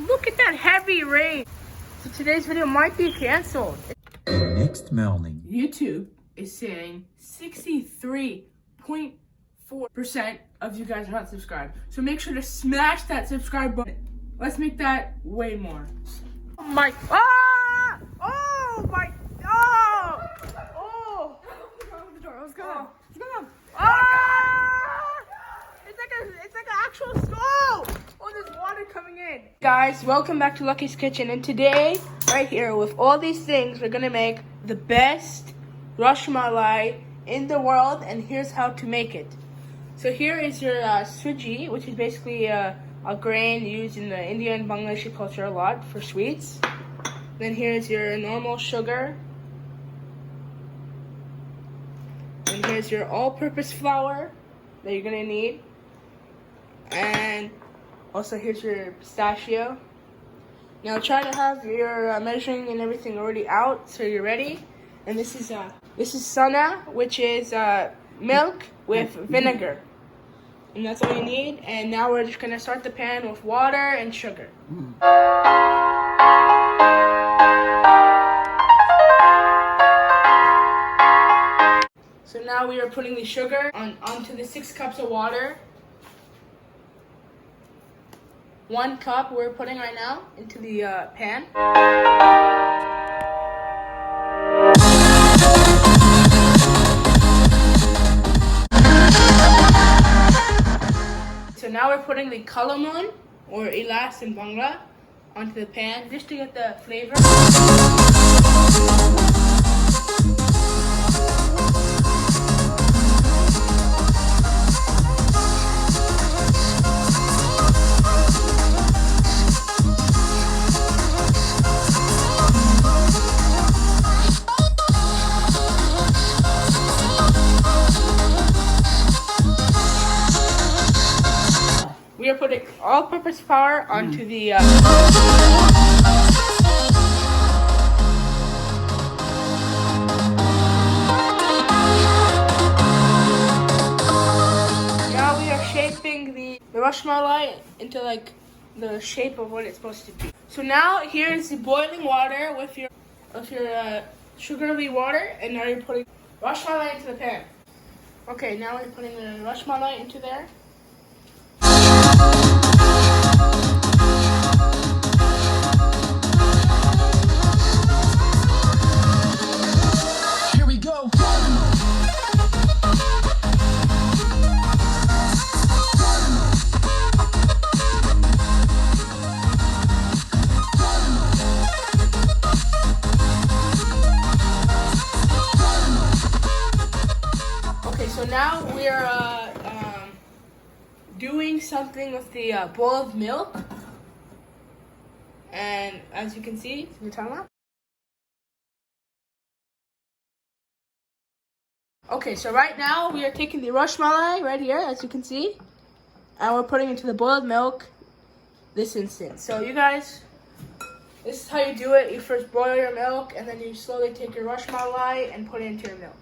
Look at that heavy rain. So today's video might be canceled. Next morning. YouTube is saying 63.4% of you guys are not subscribed. So make sure to smash that subscribe button. Let's make that way more. Oh my, ah! Oh my, oh! Oh! What's going on? What's going on? Ah! It's like an actual stove! Oh, there's water coming in. Guys, welcome back to Lucky's Kitchen. And today, right here, with all these things, we're gonna make the best Rasmalai in the world. And here's how to make it. So here is your suji, which is basically a grain used in the Indian and Bangladeshi culture a lot for sweets. Then here's your normal sugar. And here's your all-purpose flour that you're gonna need. And also here's your pistachio. Now try to have your measuring and everything already out so you're ready. And this is suna, which is milk with vinegar. And that's all you need. And now we're just gonna start the pan with water and sugar. So now we are putting the sugar onto the 6 cups of water. 1 cup we're putting right now into the pan. So now we're putting the kalamun, or ilas in Bangla, onto the pan just to get the flavor. We are putting all-purpose flour onto the now we are shaping the Rasmalai into like the shape of what it's supposed to be. So now here's the boiling water with your sugary water, and now you're putting Rasmalai into the pan. Okay, now we're putting the Rasmalai into there. Here we go. Okay, so now we're doing something with the bowl of milk, and as you can see, can you turn on? Okay, so right now we are taking the Rasmalai right here, as you can see, and we're putting it into the boiled milk this instant. So you guys, this is how you do it. You first boil your milk, and then you slowly take your Rasmalai and put it into your milk.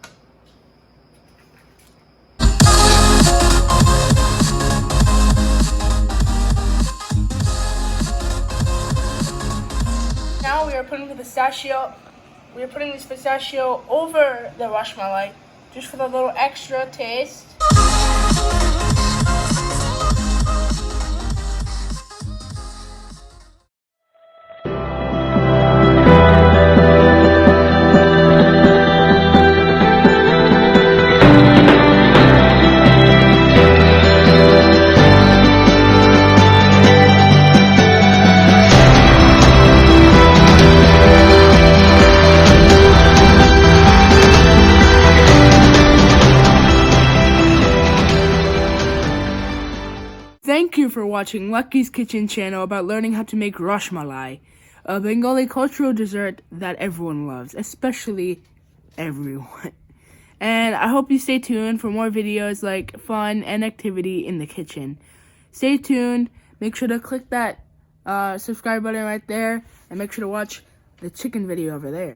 Now we are putting the pistachio. We are putting this pistachio over the Rasmalai, just for the little extra taste. Thank you for watching Lucky's Kitchen channel about learning how to make Rasmalai, a Bengali cultural dessert that everyone loves, especially everyone. And I hope you stay tuned for more videos like fun and activity in the kitchen. Stay tuned. Make sure to click that subscribe button right there, and make sure to watch the chicken video over there.